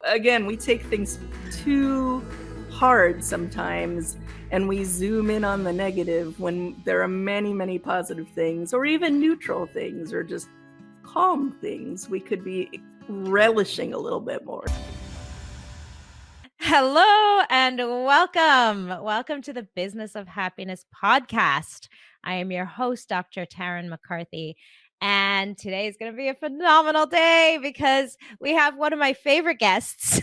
again, we take things too hard sometimes and we zoom in on the negative when there are many, many positive things, or even neutral things, or just calm things we could be relishing a little bit more. Hello and welcome. Welcome to the Business of Happiness podcast. I am your host, Dr. Taryn McCarthy. And today is going to be a phenomenal day because we have one of my favorite guests.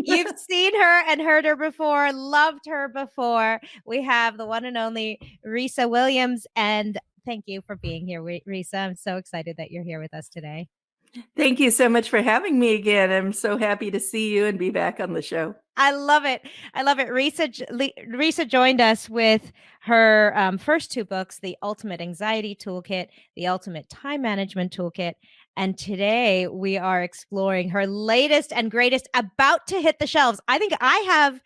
You've seen her and heard her before, loved her before. We have the one and only Risa Williams. And thank you for being here, Risa. I'm so excited that you're here with us today. Thank you so much for having me again. I'm so happy to see you and be back on the show. I love it. I love it. Risa joined us with her first two books, The Ultimate Anxiety Toolkit, The Ultimate Time Management Toolkit. And today we are exploring her latest and greatest, about to hit the shelves. I think I have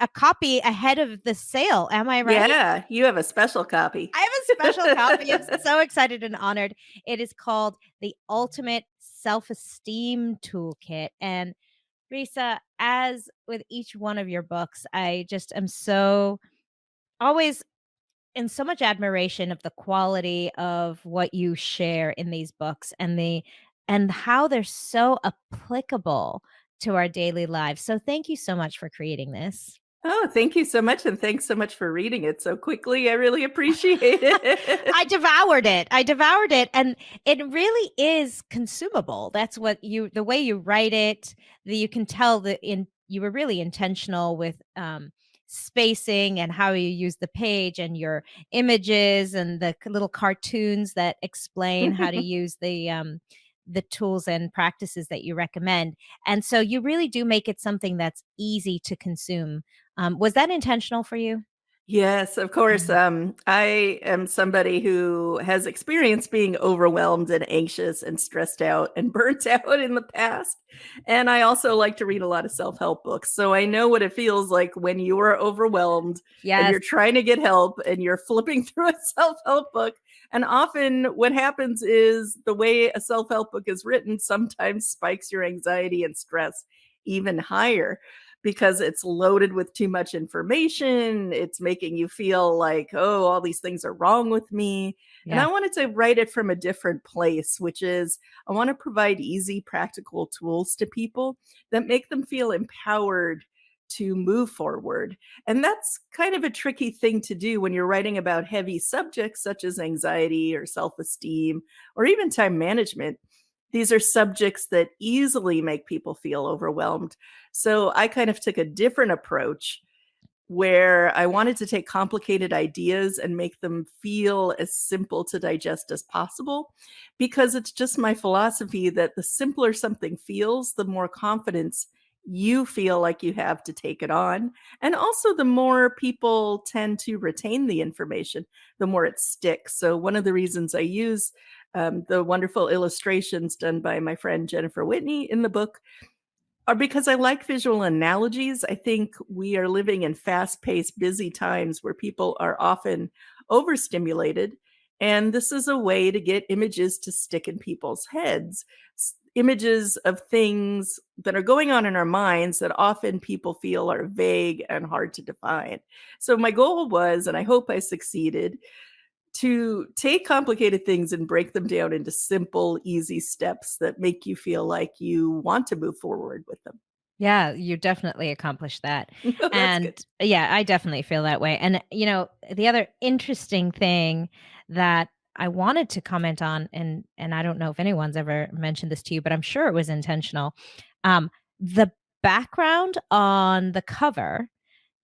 a copy ahead of the sale. Am I right? Yeah, you have a special copy. I have a special copy. I'm so excited and honored. It is called The Ultimate Self-Esteem Toolkit. And Risa, as with each one of your books, I just am so always in so much admiration of the quality of what you share in these books and how they're so applicable to our daily lives. So thank you so much for creating this. Oh, thank you so much, and thanks so much for reading it so quickly. I really appreciate it. I devoured it. I devoured it. And it really is consumable. That's what the way you write it, you can tell that you were really intentional with spacing and how you use the page and your images and the little cartoons that explain how to use the tools and practices that you recommend. And so you really do make it something that's easy to consume. Was that intentional for you? Yes, of course. Mhm. I am somebody who has experienced being overwhelmed and anxious and stressed out and burnt out in the past. And I also like to read a lot of self-help books. So I know what it feels like when you are overwhelmed and Yes. you're trying to get help and you're flipping through a self-help book. And often what happens is the way a self-help book is written sometimes spikes your anxiety and stress even higher because it's loaded with too much information. It's making you feel like, oh, all these things are wrong with me. And I Yeah. wanted to write it from a different place, which is I want to provide easy, practical tools to people that make them feel empowered to move forward. And that's kind of a tricky thing to do when you're writing about heavy subjects such as anxiety or self esteem or even time management. These are subjects that easily make people feel overwhelmed. So I kind of took a different approach where I wanted to take complicated ideas and make them feel as simple to digest as possible, because it's just my philosophy that the simpler something feels, the more confidence you feel like you have to take it on. And also, the more people tend to retain the information, the more it sticks. So, one of the reasons I use the wonderful illustrations done by my friend Jennifer Whitney in the book are because I like visual analogies. I think we are living in fast-paced, busy times where people are often overstimulated, and this is a way to get images to stick in people's heads. Images of things that are going on in our minds that often people feel are vague and hard to define. So my goal was, and I hope I succeeded, to take complicated things and break them down into simple, easy steps that make you feel like you want to move forward with them. Yeah, you definitely accomplished that. That's And good. yeah, I definitely feel that way. And the other interesting thing that I wanted to comment on, and I don't know if anyone's ever mentioned this to you, but I'm sure it was intentional. The background on the cover,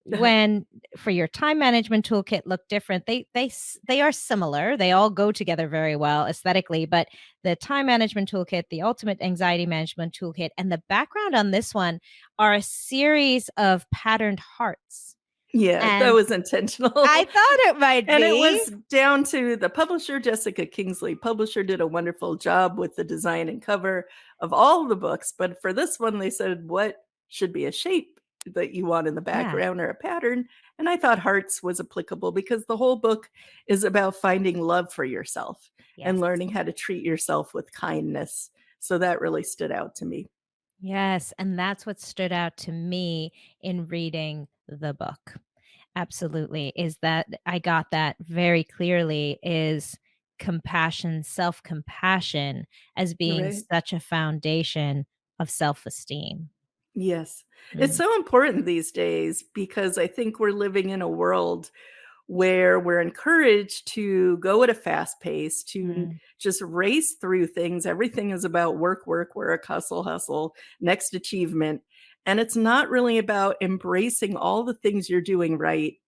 when for your time management toolkit, look different. They are similar. They all go together very well aesthetically, but the time management toolkit, the ultimate anxiety management toolkit, and the background on this one are a series of patterned hearts. Yeah, that And was I intentional. thought it might And it be. was down to the publisher, Jessica Kingsley. Publisher did a wonderful job with the design and cover of all the books, but for this one, they said, what should be a shape that you want in the Yeah. background or a pattern? And I thought hearts was applicable because the whole book is about finding love for yourself and Yes. learning how to treat yourself with kindness. So that really stood out to me. Yes, and that's what stood out to me in reading the book. Absolutely, is that I got that very clearly is compassion, self-compassion as being Right. such a foundation of self-esteem. Yes. It's Mm, so important these days because I think we're living in a world where we're encouraged to go at a fast pace, to mm, just race through things. Everything is about work, work, work, hustle, hustle, next achievement. And it's not really about embracing all the things you're doing right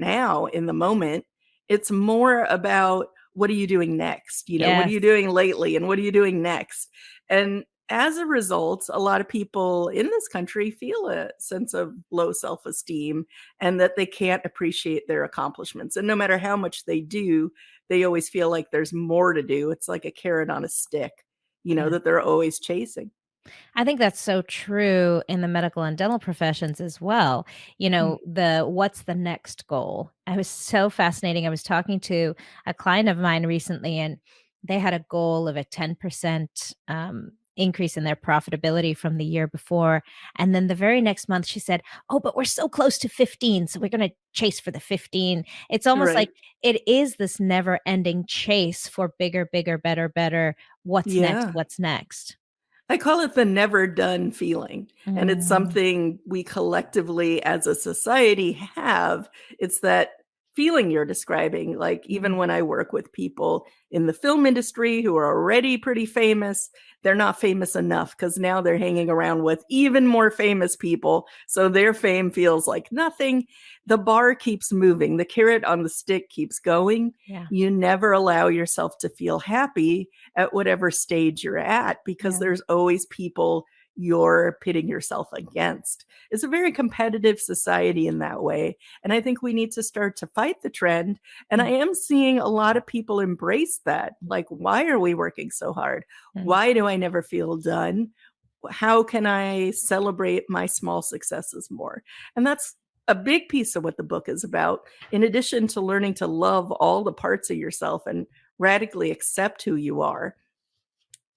now in the moment. It's more about what are you doing next? What are yes, you doing lately and what are you doing next? And as a result, a lot of people in this country feel a sense of low self-esteem and that they can't appreciate their accomplishments. And no matter how much they do, they always feel like there's more to do. It's like a carrot on a stick, yeah. that they're always chasing. I think that's so true in the medical and dental professions as well. Mm. The what's the next goal? I was so fascinating. I was talking to a client of mine recently, and they had a goal of a 10% increase in their profitability from the year before. And then the very next month, she said, "Oh, but we're so close to 15. So we're going to chase for the 15." It's almost like Right. it is this never ending chase for bigger, bigger, better, better. What's next? Yeah. What's next? I call it the never done feeling, and it's Mm, something we collectively as a society have. It's that feeling you're describing, like, even mm. when I work with people in the film industry who are already pretty famous, they're not famous enough because now they're hanging around with even more famous people, so their fame feels like nothing. The bar keeps moving, the carrot on the stick keeps going. Yeah, You never allow yourself to feel happy at whatever stage you're at because yeah, there's always people you're pitting yourself against. It's a very competitive society in that way. And I think we need to start to fight the trend. And I mm, am seeing a lot of people embrace that. Like, why are we working so hard? mm, Why do I never feel done? How can I celebrate my small successes more? And that's a big piece of what the book is about. In addition to learning to love all the parts of yourself and radically accept who you are,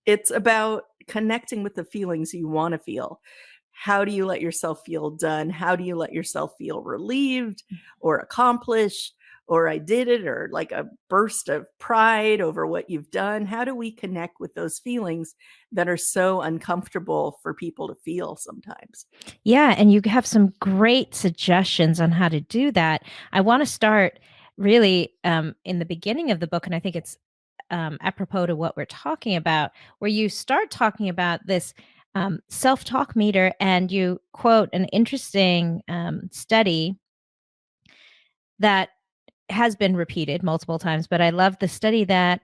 it's about connecting with the feelings you wanna feel. How do you let yourself feel done? How do you let yourself feel relieved or accomplished or I did it or like a burst of pride over what you've done? How do we connect with those feelings that are so uncomfortable for people to feel sometimes? yeah, and you have some great suggestions on how to do that. I wanna start really, in the beginning of the book, and I think it's, apropos to what we're talking about, where you start talking about this, self-talk meter, and you quote an interesting, study that has been repeated multiple times, but I love the study that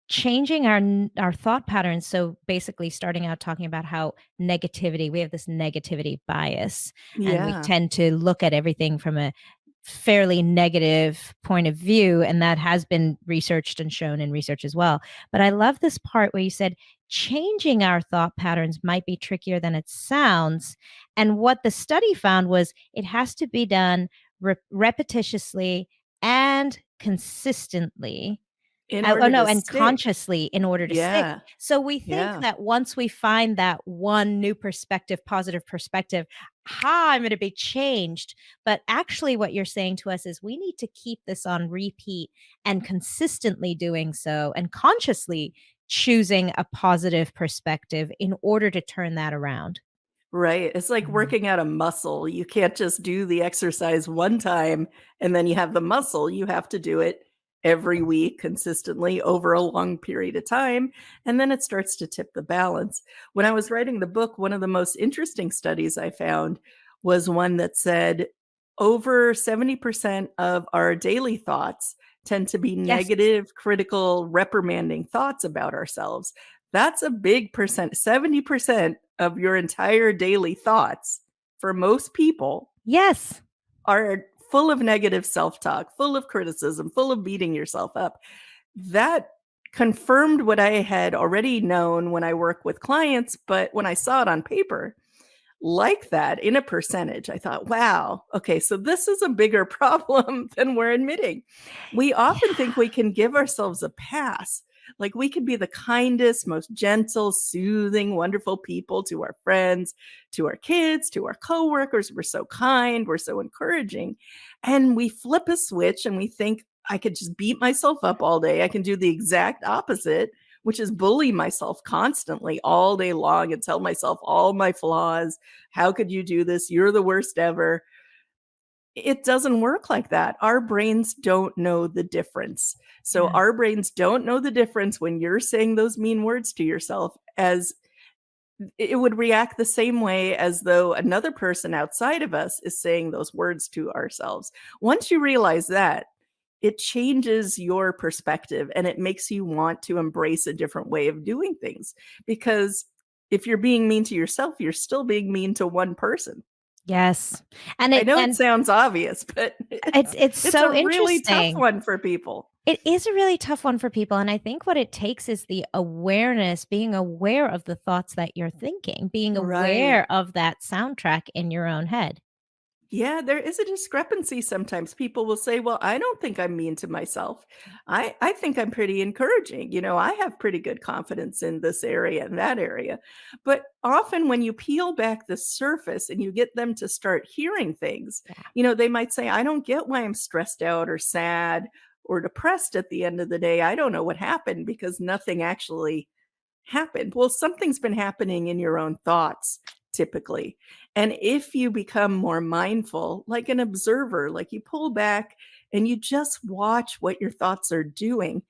changing our thought patterns, so basically starting out talking about how negativity we have this negativity bias, and we Yeah. tend to look at everything from a fairly negative point of view, and that has been researched and shown in research as well. But I love this part where you said changing our thought patterns might be trickier than it sounds, and what the study found was it has to be done repetitiously and consistently. In Oh, order no, to and stick. consciously in order to stick. Yeah. So we think Yeah. that once we find that one new perspective, positive perspective, "Ha, I'm gonna be changed." But actually what you're saying to us is we need to keep this on repeat and consistently doing so and consciously choosing a positive perspective in order to turn that around. Right. It's like Mhm. working out a muscle. You can't just do the exercise one time and then you have the muscle. You have to do it every week consistently over a long period of time. And then it starts to tip the balance. When I was writing the book, one of the most interesting studies I found was one that said over 70% of our daily thoughts tend to be Yes. negative, critical, reprimanding thoughts about ourselves. That's a big percent. 70% of your entire daily thoughts for most people Yes. are full of negative self-talk, full of criticism, full of beating yourself up. That confirmed what I had already known when I work with clients, but when I saw it on paper, like that in a percentage, I thought, wow, okay, so this is a bigger problem than we're admitting. We often think we can give ourselves a pass. Like we can be the kindest, most gentle, soothing, wonderful people to our friends, to our kids, to our coworkers. We're so kind, we're so encouraging. And we flip a switch and we think, I could just beat myself up all day. I can do the exact opposite, which is bully myself constantly all day long and tell myself all my flaws. How could you do this? You're the worst ever. It doesn't work like that. Our brains don't know the difference. So Yeah. our brains don't know the difference when you're saying those mean words to yourself, as it would react the same way as though another person outside of us is saying those words to ourselves. Once you realize that, it changes your perspective and it makes you want to embrace a different way of doing things. Because if you're being mean to yourself, you're still being mean to one person. Yes. And I it know it and sounds obvious, but it's it's a so really tough interesting. one for people. It is a really tough one for people, and I think what it takes is the awareness, being aware of the thoughts that you're thinking, being Right. aware of that soundtrack in your own head. Yeah, there is a discrepancy sometimes. People will say, "Well, I don't think I'm mean to myself. I think I'm pretty encouraging. I have pretty good confidence in this area and that area." But often when you peel back the surface and you get them to start hearing things, Yeah. they might say, "I don't get why I'm stressed out or sad or depressed at the end of the day. I don't know what happened because nothing actually happened." Well, something's been happening in your own thoughts typically. And if you become more mindful, like an observer, like you pull back and you just watch what your thoughts are doing,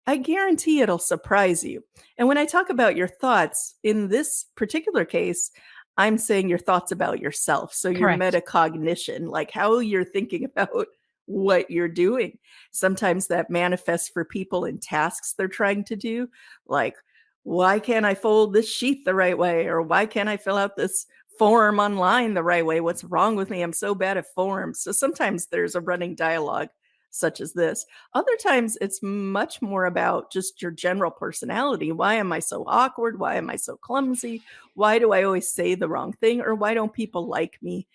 I guarantee it'll surprise you. And when I talk about your thoughts, in this particular case, I'm saying your thoughts about yourself. So your Correct. metacognition, like how you're thinking about what you're doing. Sometimes that manifests for people in tasks they're trying to do, like, why can't I fold this sheet the right way? Or why can't I fill out this form online the right way? What's wrong with me? I'm so bad at forms. So sometimes there's a running dialogue such as this. Other times it's much more about just your general personality. Why am I so awkward? Why am I so clumsy? Why do I always say the wrong thing? Or why don't people like me?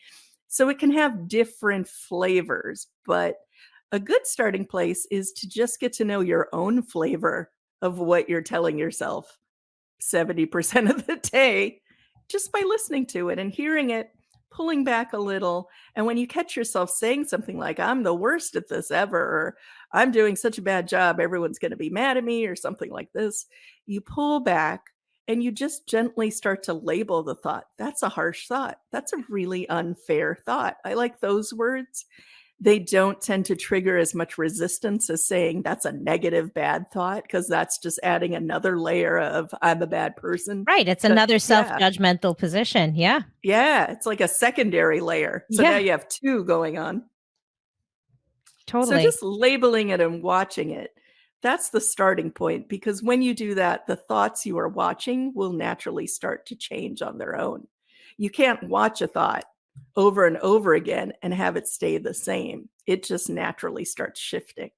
So it can have different flavors, but a good starting place is to just get to know your own flavor of what you're telling yourself 70% of the day just by listening to it and hearing it, pulling back a little. And when you catch yourself saying something like, I'm the worst at this ever, or I'm doing such a bad job, everyone's going to be mad at me, or something like this, you pull back and you just gently start to label the thought. That's a harsh thought. That's a really unfair thought. I like those words. They don't tend to trigger as much resistance as saying that's a negative bad thought, because that's just adding another layer of I'm a bad person. Right, it's 'Cau another yeah, self-judgmental position. Yeah. yeah, it's like a secondary layer. So now Yeah, you have 2 going on. So totally. just labeling it and watching it, that's the starting point, because when you do that, the thoughts you are watching will naturally start to change on their own. You can't watch a thought over and over again and have it stay the same. It just naturally starts shifting.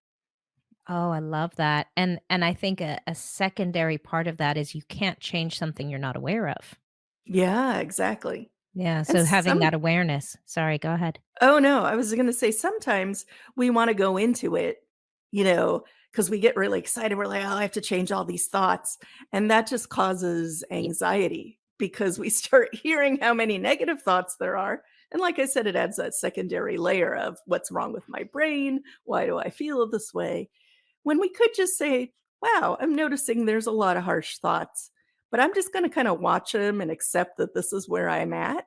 Oh, I love that, and I think a secondary part of that is you can't change something you're not aware of. Yeah, exactly. Yeah, And so having some that awareness. Sorry, go ahead. Oh, no, I was gonna say sometimes we wanna go into it, because we get really excited. We're like, "Oh, I have to change all these thoughts," and that just causes Ye anxiety because we start hearing how many negative thoughts there are, and like I said, it adds that secondary layer of, "What's wrong with my brain? Why do I feel this way?" When we could just say, "Wow, I'm noticing there's a lot of harsh thoughts, but I'm just gonna kinda watch them and accept that this is where I'm at."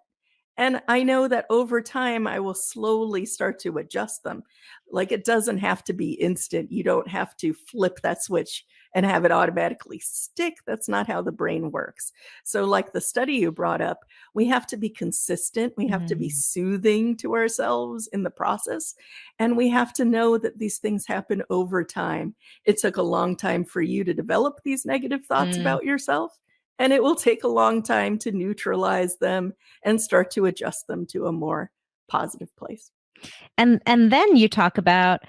And I know that over time, I will slowly start to adjust them. Like, it doesn't have to be instant. You don't have to flip that switch and have it automatically stick. That's not how the brain works. So, like the study you brought up, we have to be consistent. We have to be Mhm. soothing to ourselves in the process. And we have to know that these things happen over time. It took a long time for you to develop these negative thoughts Mm. about yourself. And it will take a long time to neutralize them and start to adjust them to a more positive place. And then you talk about,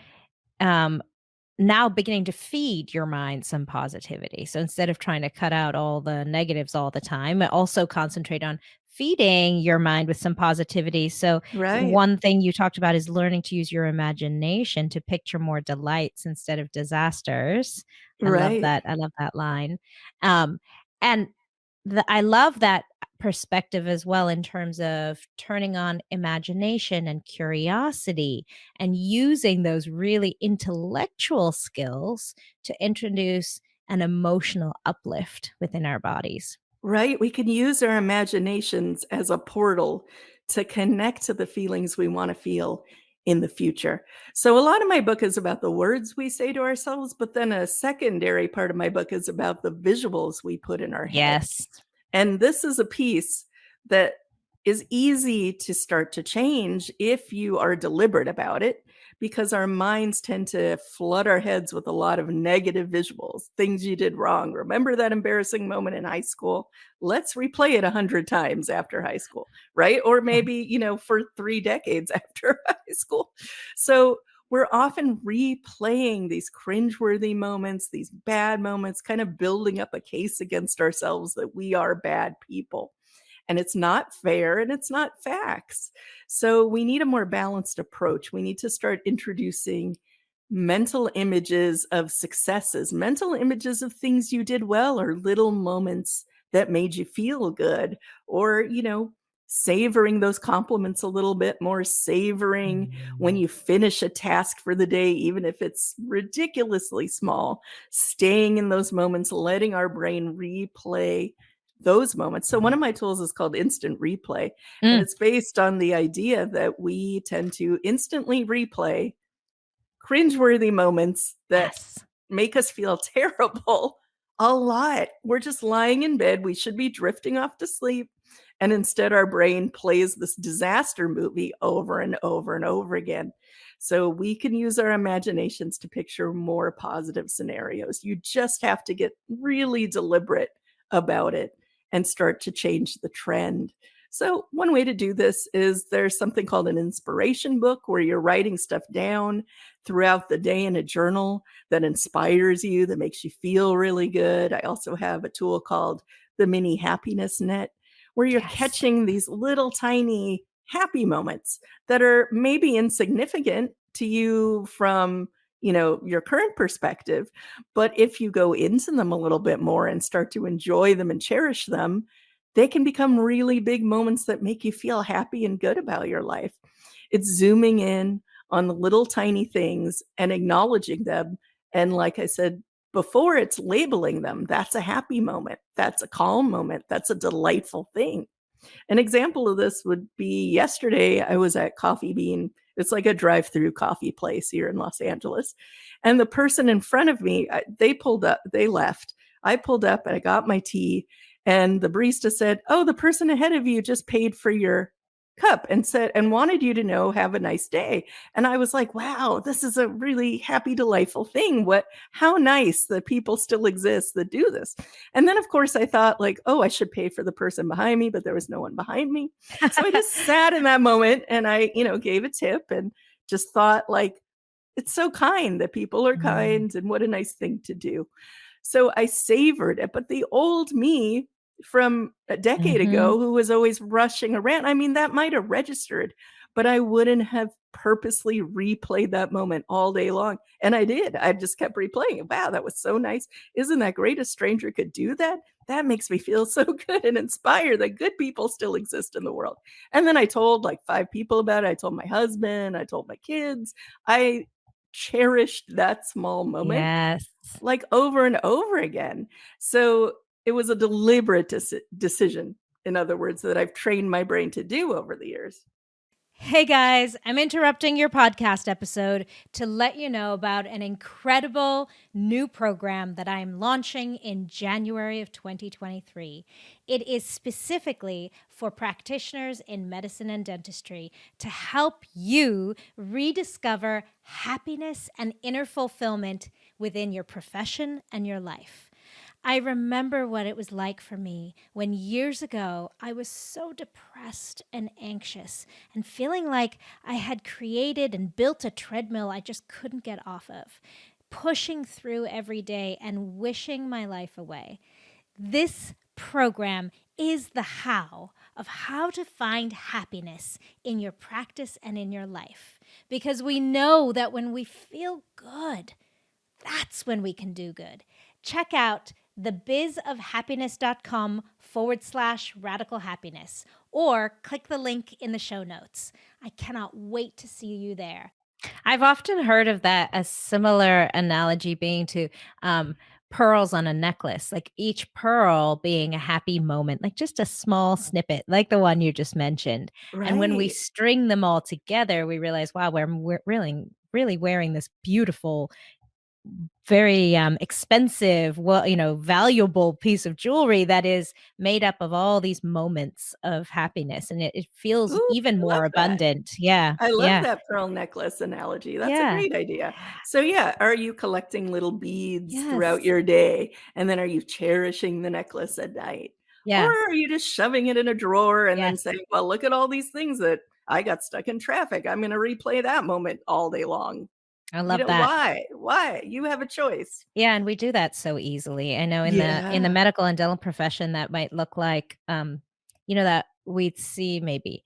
um, now beginning to feed your mind some positivity. So instead of trying to cut out all the negatives all the time, also concentrate on feeding your mind with some positivity. So Right. one thing you talked about is learning to use your imagination to picture more delights instead of disasters. Right. I love that line. Um, and I love that perspective as well in terms of turning on imagination and curiosity and using those really intellectual skills to introduce an emotional uplift within our bodies. Right, we can use our imaginations as a portal to connect to the feelings we wanna feel in the future. So a lot of my book is about the words we say to ourselves, but then a secondary part of my book is about the visuals we put in our head. Yes. And this is a piece that is easy to start to change if you are deliberate about it, because our minds tend to flood our heads with a lot of negative visuals, things you did wrong. Remember that embarrassing moment in high school? Let's replay it 100 times after high school, right? Or Yeah. maybe, for 3 decades after high school. So we're often replaying these cringeworthy moments, these bad moments, kind of building up a case against ourselves that we are bad people. And it's not fair and it's not facts. So we need a more balanced approach. We need to start introducing mental images of successes, mental images of things you did well or little moments that made you feel good, or, savoring those compliments a little bit more, savoring when you finish a task for the day, even if it's ridiculously small, staying in those moments, letting our brain replay those moments. So one of my tools is called instant replay, and Mm, it's based on the idea that we tend to instantly replay cringeworthy moments that yes. make us feel terrible a lot. We're just lying in bed, we should be drifting off to sleep, and instead our brain plays this disaster movie over and over and over again. So we can use our imaginations to picture more positive scenarios. You just have to get really deliberate about it and start to change the trend. So, one way to do this is there's something called an inspiration book where you're writing stuff down throughout the day in a journal that inspires you, that makes you feel really good. I also have a tool called the mini happiness net where you're Yes. catching these little tiny happy moments that are maybe insignificant to you from, your current perspective, but if you go into them a little bit more and start to enjoy them and cherish them, they can become really big moments that make you feel happy and good about your life. It's zooming in on the little tiny things and acknowledging them. And like I said before, it's labeling them. That's a happy moment. That's a calm moment. That's a delightful thing. An example of this would be yesterday, I was at Coffee Bean. It's like a drive-through coffee place here in Los Angeles. And the person in front of me, they pulled up, they left. I pulled up and I got my tea. And the barista said, "Oh, the person ahead of you just paid for your cup and said, and wanted you to know, have a nice day." And I was like, wow, this is a really happy, delightful thing. How nice that people still exist that do this. And then, of course, I thought, like, oh, I should pay for the person behind me, but there was no one behind me. So I just sat in that moment and I, gave a tip and just thought, like, it's so kind that people are Mm, kind and what a nice thing to do. So I savored it, but the old me from a decade mhm. ago who was always rushing around, I mean, that might have registered, but I wouldn't have purposely replayed that moment all day long, and I did. I just kept replaying it. "Wow, that was so nice. Isn't that great a stranger could do that? That makes me feel so good and inspired that good people still exist in the world." And then I told, like, 5 people about it. I told my husband, I told my kids. I cherished that small moment Yes. like, over and over again. So, it was a deliberate decision, in other words, that I've trained my brain to do over the years. Hey guys, I'm interrupting your podcast episode to let you know about an incredible new program that I'm launching in January of 2023. It is specifically for practitioners in medicine and dentistry to help you rediscover happiness and inner fulfillment within your profession and your life. I remember what it was like for me when years ago I was so depressed and anxious and feeling like I had created and built a treadmill I just couldn't get off of, pushing through every day and wishing my life away. This program is the how of how to find happiness in your practice and in your life. Because we know that when we feel good, That's when we can do good. Check out thebizofhappiness.com/radical happiness or click the link in the show notes. I cannot wait to see you there. I've often heard of that, a similar analogy being to um, pearls on a necklace, like each pearl being a happy moment, like just a small snippet, like the one you just mentioned. And when we Right. string them all together, we realize, wow, we're really, really wearing this beautiful, very expensive, well, valuable piece of jewelry that is made up of all these moments of happiness. And it feels Ooh, even I love more that. abundant. Yeah. I love Yeah. that pearl necklace analogy. That's a Yeah. great idea. So, yeah, are you collecting little beads throughout Yes. your day, and then are you cherishing the necklace at night? Or Yeah. are you just shoving it in a drawer and then Yes. saying, "Well, look at all these things that I got stuck in traffic. I'm gonna replay that moment all day long." I love that. Why? Why? You have a choice. Yeah, and we do that so easily. I know in the Yeah. medical and dental profession that might look like, that we'd see maybe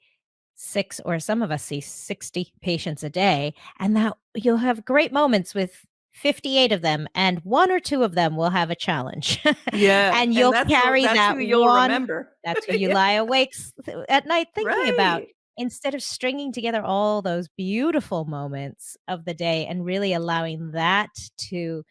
6, or some of us see 60 patients a day, and that you'll have great moments with 58 of them, and 1 or 2 of them will have a challenge. Yeah, And and you'll carry that's who that you'll one. remember. That's who you Yeah, lie awake at night thinking about, right. instead of stringing together all those beautiful moments of the day and really allowing that to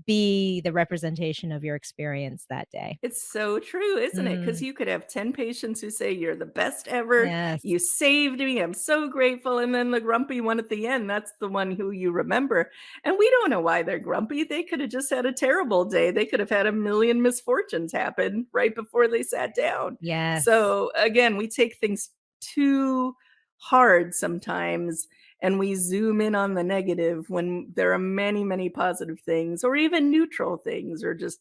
be the representation of your experience that day. It's so true, isn't it? Because Mm, you could have 10 patients who say, "You're the best ever. yes. You saved me. I'm so grateful." And then the grumpy one at the end, that's the one who you remember. And we don't know why they're grumpy. They could have just had a terrible day. They could have had a million misfortunes happen right before they sat down. Yes. So again, we take things too hard sometimes and we zoom in on the negative when there are many, many positive things or even neutral things or just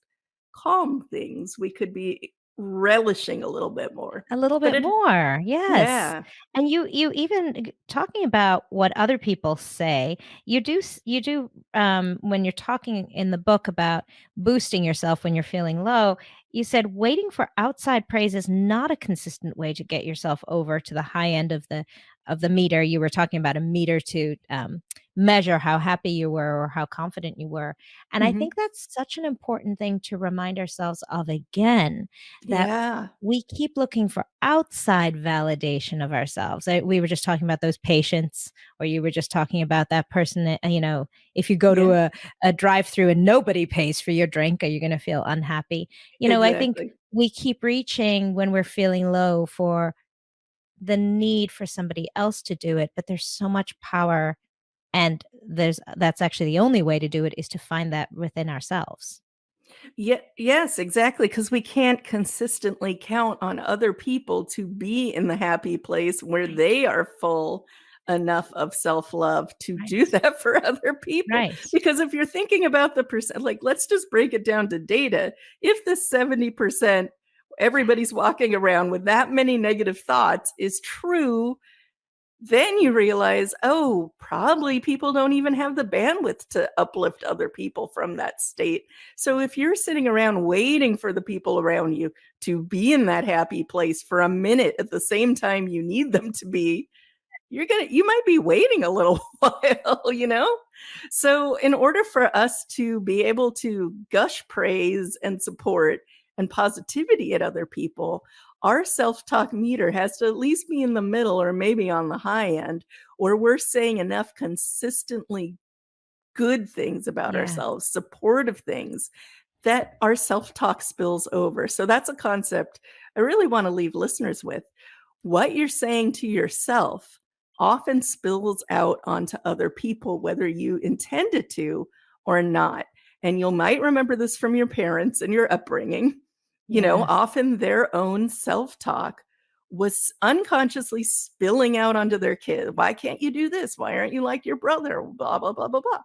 calm things we could be relishing a little bit more. A little But bit it more, yes. yeah. And you even talking about what other people say, when you're talking in the book about boosting yourself when you're feeling low, you said waiting for outside praise is not a consistent way to get yourself over to the high end of the meter. You were talking about a meter to, measure how happy you were or how confident you were. And I Mhm. think that's such an important thing to remind ourselves of again, that Yeah. we keep looking for outside validation of ourselves. We were just talking about those patients, or you were just talking about that person that, if you go to Yeah. a drive-through and nobody pays for your drink, are you going to feel unhappy? I think Exactly. we keep reaching when we're feeling low for the need for somebody else to do it, but there's so much power, and that's actually the only way to do it, is to find that within ourselves. Yes, exactly. Because we can't consistently count on other people to be in the happy place where Right. they are full enough of self-love to do Right. that for other people. Right. Because if you're thinking about the percent like, let's just break it down to data. If the 70% everybody's walking around with that many negative thoughts is true, then you realize, oh, probably people don't even have the bandwidth to uplift other people from that state. So if you're sitting around waiting for the people around you to be in that happy place for a minute at the same time you need them to be, you might be waiting a little while. So in order for us to be able to gush praise and support and positivity at other people, our self-talk meter has to at least be in the middle or maybe on the high end, or we're saying enough consistently good things about Yes. ourselves, supportive things, that our self-talk spills over. So that's a concept I really want to leave listeners with. What you're saying to yourself often spills out onto other people, whether you intend it to or not. And you might remember this from your parents and your upbringing. Yes. Often their own self-talk was unconsciously spilling out onto their kid. Why can't you do this? Why aren't you like your brother? Blah, blah, blah, blah, blah.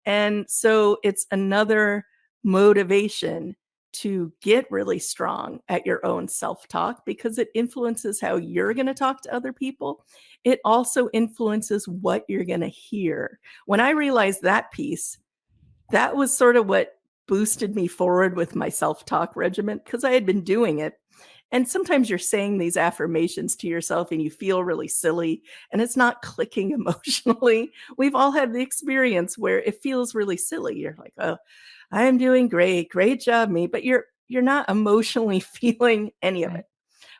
And so it's another motivation to get really strong at your own self-talk because it influences how you're going to talk to other people. It also influences what you're going to hear. When I realized that piece, that was sort of what boosted me forward with my self-talk regimen because I had been doing it. And sometimes you're saying these affirmations to yourself and you feel really silly and it's not clicking emotionally. We've all had the experience where it feels really silly. You're like, "Oh, I'm doing great. Great job, me." But you're not emotionally feeling any of Right. it.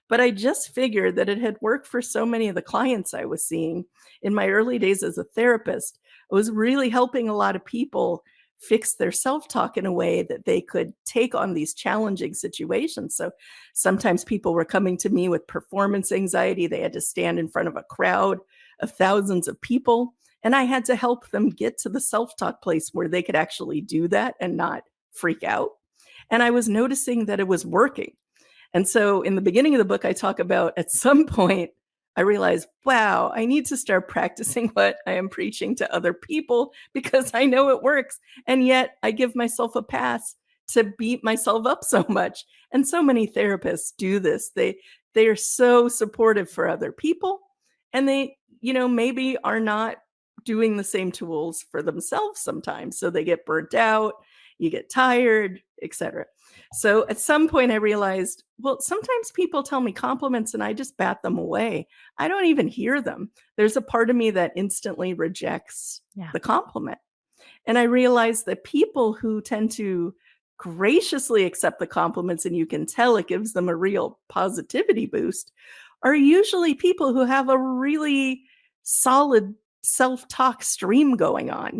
But I just figured that it had worked for so many of the clients I was seeing in my early days as a therapist. I was really helping a lot of people fix their self talk in a way that they could take on these challenging situations. So sometimes people were coming to me with performance anxiety. They had to stand in front of a crowd of thousands of people. And I had to help them get to the self talk place where they could actually do that and not freak out. And I was noticing that it was working. And so in the beginning of the book, I talk about at some point, I realized, wow, I need to start practicing what I am preaching to other people because I know it works. And yet I give myself a pass to beat myself up so much. And so many therapists do this. They are so supportive for other people and they, maybe are not doing the same tools for themselves sometimes. So they get burnt out, you get tired, etc. So at some point, I realized, well, sometimes people tell me compliments and I just bat them away. I don't even hear them. There's a part of me that instantly rejects Yeah. the compliment. And I realized that people who tend to graciously accept the compliments and you can tell it gives them a real positivity boost are usually people who have a really solid self-talk stream going on,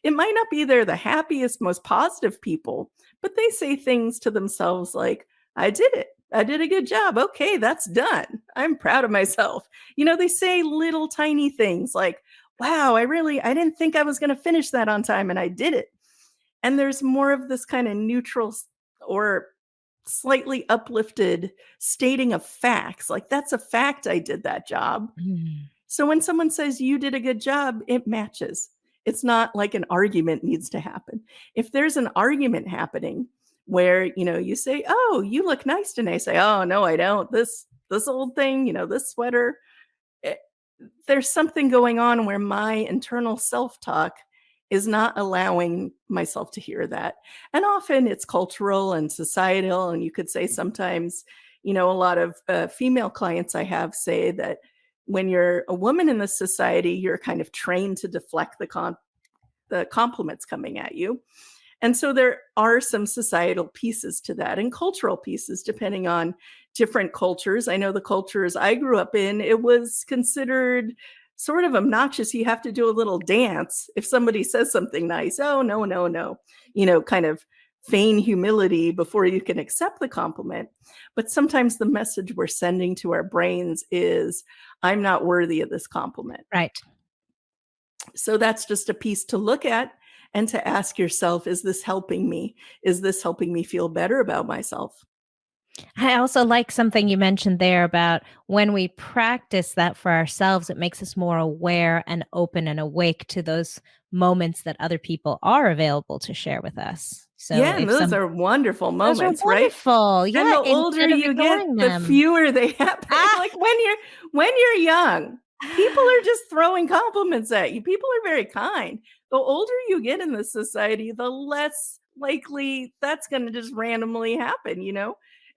It might not be they're the happiest, most positive people, but they say things to themselves like, "I did it. I did a good job. Okay, that's done. I'm proud of myself." They say little tiny things like, "Wow, I didn't think I was going to finish that on time and I did it." And there's more of this kind of neutral or slightly uplifted stating of facts. Like, that's a fact I did that job. Mm. So when someone says you did a good job, it matches. It's not like an argument needs to happen. If there's an argument happening where, you say, "Oh, you look nice today." I say, "Oh, no, I don't. This old thing, this sweater." eh, there's something going on where my internal self-talk is not allowing myself to hear that. And often it's cultural and societal. And you could say sometimes, a lot of female clients I have say that when you're a woman in this society, you're kind of trained to deflect the compliments coming at you. And so there are some societal pieces to that and cultural pieces depending on different cultures. I know the cultures I grew up in, it was considered sort of obnoxious. You have to do a little dance if somebody says something nice. "Oh, no, no, no." Kind of feign humility before you can accept the compliment. But sometimes the message we're sending to our brains is, "I'm not worthy of this compliment." Right. So that's just a piece to look at and to ask yourself, is this helping me? Is this helping me feel better about myself? I also like something you mentioned there about when we practice that for ourselves, it makes us more aware and open and awake to those moments that other people are available to share with us. So Yeah, and if those some are wonderful those are moments, right? wonderful. And Yeah, the older instead of you get, ignoring the them. fewer they happen. Ah. Like when you're young, people are just throwing compliments at you. People are very kind. The older you get in this society, the less likely that's going to just randomly happen.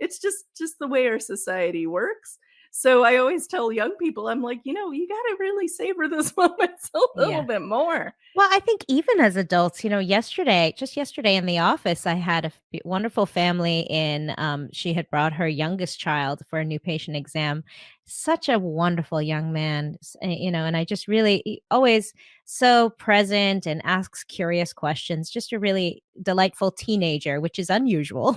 It's just the way our society works. So I always tell young people, I'm like, you got to really savor those moments a little Yeah. bit more. Well, I think even as adults, just yesterday in the office, I had a wonderful family in. She had brought her youngest child for a new patient exam. Such a wonderful young man, and I just really always so present and asks curious questions. Just a really delightful teenager, which is unusual.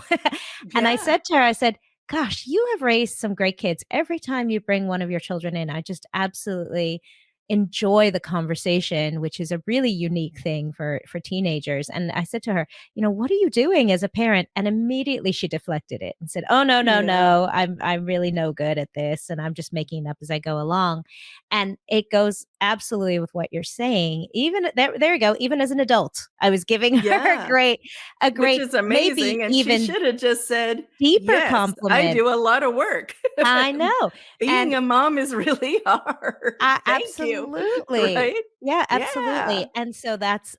And I Yeah. said to her, I said, "Gosh, you have raised some great kids. Every time you bring one of your children in, I just absolutely enjoy the conversation, which is a really unique thing for teenagers." And I said to her, "What are you doing as a parent?" And immediately she deflected it and said, "Oh, no, no, Yeah. no. I'm really no good at this and I'm just making it up as I go along." And it goes absolutely with what you're saying. Even there you go. Even as an adult, I was giving her Yeah. a Which great, is maybe amazing, and she even should have just said, deeper "Yes, I compliment. do a lot of work. I know. Being And a mom is really hard. Thank you." Absolutely. Right? Yeah, Yeah. absolutely, and so that's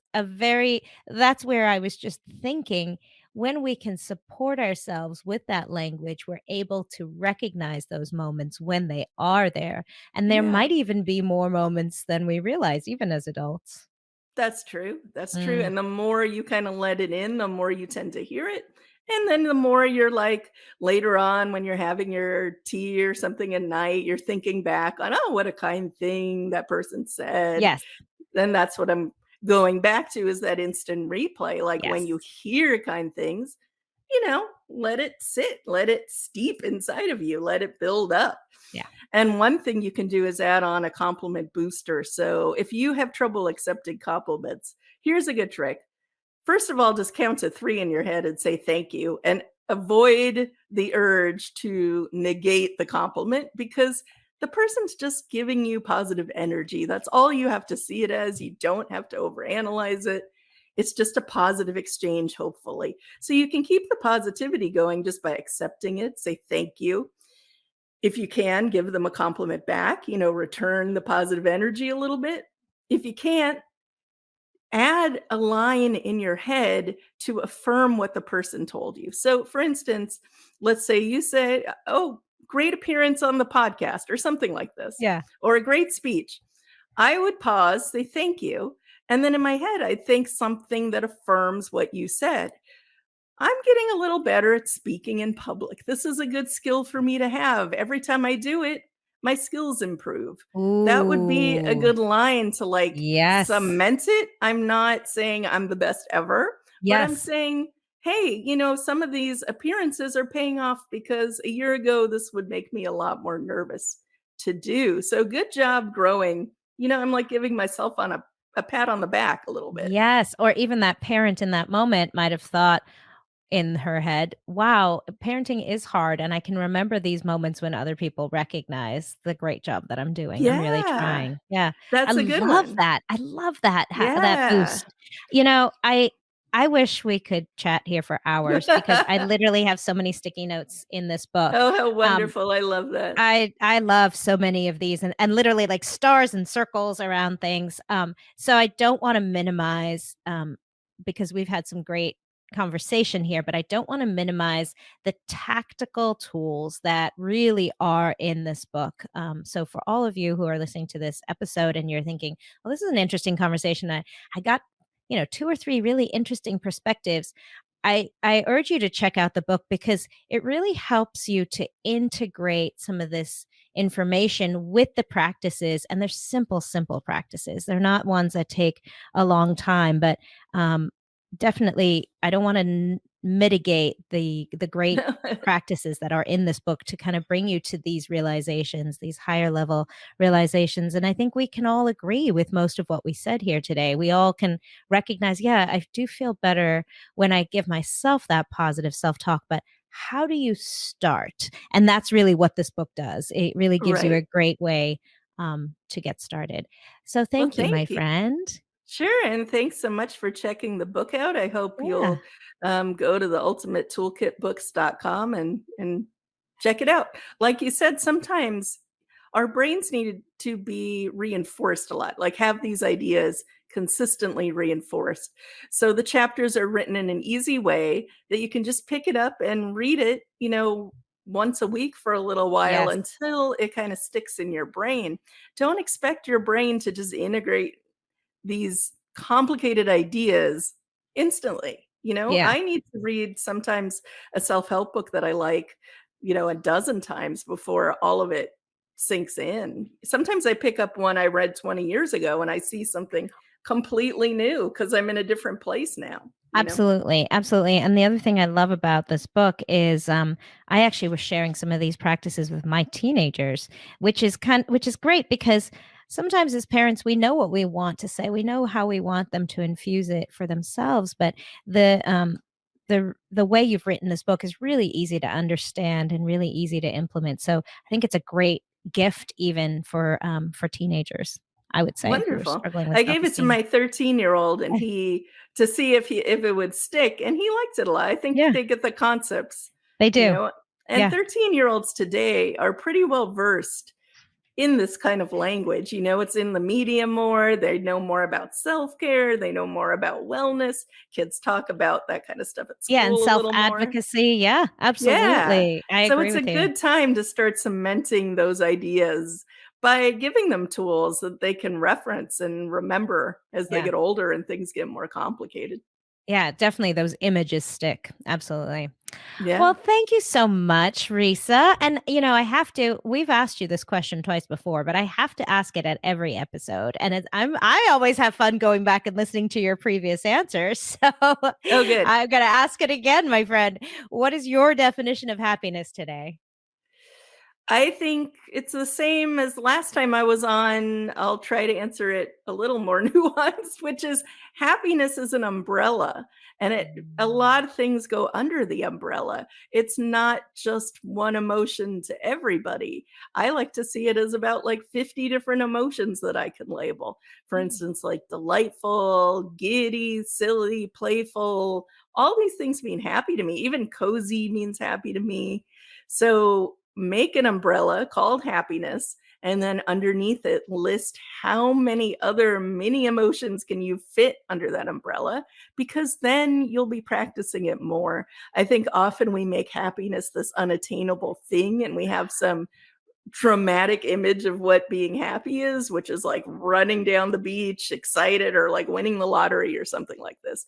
where I was just thinking, when we can support ourselves with that language, we're able to recognize those moments when they are there. And there Yeah. might even be more moments than we realize, even as adults. That's true, that's true, Mm, and the more you kinda let it in, the more you tend to hear it, and then the more you're, like, later on when you're having your tea or something at night, you're thinking back on, "Oh, what a kind thing that person said." yes, Then that's what I'm going back to is that instant replay, like, when yes. you hear kind things, let it sit, let it steep inside of you, let it build up. Yeah. And one thing you can do is add on a compliment booster. So if you have trouble accepting compliments, here's a good trick. First of all, just count to 3 in your head and say thank you and avoid the urge to negate the compliment because the person's just giving you positive energy. That's all you have to see it as. You don't have to overanalyze it. It's just a positive exchange, hopefully. So you can keep the positivity going just by accepting it. Say thank you. If you can, give them a compliment back, return the positive energy a little bit. If you can't, add a line in your head to affirm what the person told you. So, for instance, let's say you say, "Oh, great appearance on the podcast," or something like this, Yeah. or a great speech. I would pause, say thank you, and then in my head, I'd think something that affirms what you said. I'm getting a little better at speaking in public. This is a good skill for me to have. Every time I do it, my skills improve. That would be a Ooh, good line to like yes. cement it. I'm not saying I'm the best ever, but I'm Yes. saying, hey, some of these appearances are paying off because a year ago, this would make me a lot more nervous to do. So good job growing. I'm like giving myself on a pat on the back a little bit. Yes, or even that parent in that moment might have thought in her head, "Wow, parenting is hard, and I can remember these moments when other people recognize the great job that I'm doing. I'm really Yeah. trying." Yeah, I That's a good love one. that. I love that Yeah. boost. You know, I wish we could chat here for hours because I literally have so many sticky notes in this book. Oh, how Um, wonderful. I love that. I love so many of these and literally like stars and circles around things. So I don't want to minimize because we've had some great conversation here, but I don't want to minimize the tactical tools that really are in this book. So for all of you who are listening to this episode and you're thinking, well, this is an interesting conversation. I got, two or three really interesting perspectives. I urge you to check out the book because it really helps you to integrate some of this information with the practices, and they're simple practices. They're not ones that take a long time, but definitely I don't want to mitigate the great practices that are in this book to kind of bring you to these realizations, these higher level realizations. And I think we can all agree with most of what we said here today. We all can recognize, yeah, I do feel better when I give myself that positive self-talk, but how do you start? And that's really what this book does. It really gives you Right. a great way to get started. So Well, thank you, my thank you. friend. Sure, and thanks so much for checking the book out. I hope Yeah. you'll, go to the ultimatetoolkitbooks.com and check it out. Like you said, sometimes our brains needed to be reinforced a lot, like have these ideas consistently reinforced. So the chapters are written in an easy way that you can just pick it up and read it, once a week for a little while Yes. until it kind of sticks in your brain. Don't expect your brain to just integrate these complicated ideas instantly. Yeah. I need to read sometimes a self-help book that I like, a dozen times before all of it sinks in. Sometimes I pick up one I read 20 years ago and I see something completely new because I'm in a different place now. Absolutely, absolutely. And the other thing I love about this book is I actually was sharing some of these practices with my teenagers, which is great because sometimes as parents we know what we want to say. We know how we want them to infuse it for themselves, but the way you've written this book is really easy to understand and really easy to implement. So I think it's a great gift even for teenagers, I would say, who are Wonderful. struggling with I gave it to self-esteem. my 13-year-old and Yeah. he to see if it would stick, and he liked it a lot. I think Yeah, they get the concepts, they you do. know, and Yeah. 13-year-olds today are pretty well versed in this kind of language. It's in the media more. They know more about self-care. They know more about wellness. Kids talk about that kind of stuff at Yeah, and school a little more. self-advocacy, yeah, Yeah. absolutely. I So agree it's a with you. good time to start cementing those ideas by giving them tools that they can reference and remember as they Yeah. get older and things get more complicated. Yeah, definitely those images stick. Absolutely. Well, Yeah. thank you so much, Risa. And, I have to, we've asked you this question twice before, but I have to ask it at every episode. And I always have fun going back and listening to your previous answers. So Oh, good. I'm going to ask it again, my friend. What is your definition of happiness today? I think it's the same as last time I was on. I'll try to answer it a little more nuanced, which is happiness is an umbrella, and a Mm. lot of things go under the umbrella. It's not just one emotion to everybody. I like to see it as about like 50 different emotions that I can label. For Mm. instance, like delightful, giddy, silly, playful, all these things mean happy to me. Even cozy means happy to me. So make an umbrella called happiness, and then underneath it, list how many other mini emotions can you fit under that umbrella, because then you'll be practicing it more. I think often we make happiness this unattainable thing, and we have some dramatic image of what being happy is, which is like running down the beach excited or like winning the lottery or something like this.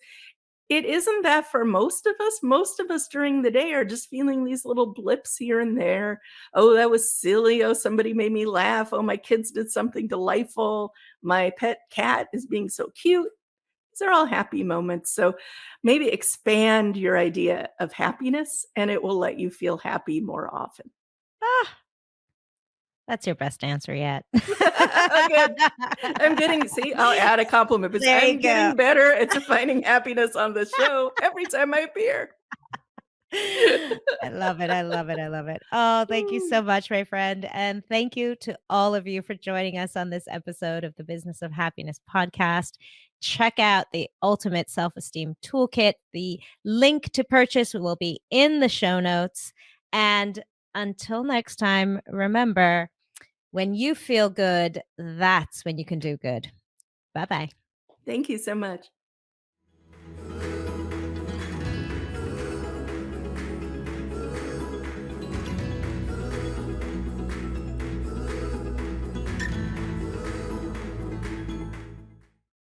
It isn't that for most of us. Most of us during the day are just feeling these little blips here and there. "Oh, that was silly. Oh, somebody made me laugh. Oh, my kids did something delightful. My pet cat is being so cute." These are all happy moments. So maybe expand your idea of happiness, and it will let you feel happy more often. Ah, that's your best answer yet. Good. I'm getting, see, I'll add a compliment because There you I'm go. getting better at defining happiness on the show every time I appear. I love it. I love it. I love it. Oh, thank you so much, my friend. And thank you to all of you for joining us on this episode of the Business of Happiness podcast. Check out the Ultimate Self Esteem Toolkit. The link to purchase will be in the show notes. And until next time, remember when you feel good, that's when you can do good. Bye bye. Thank you so much.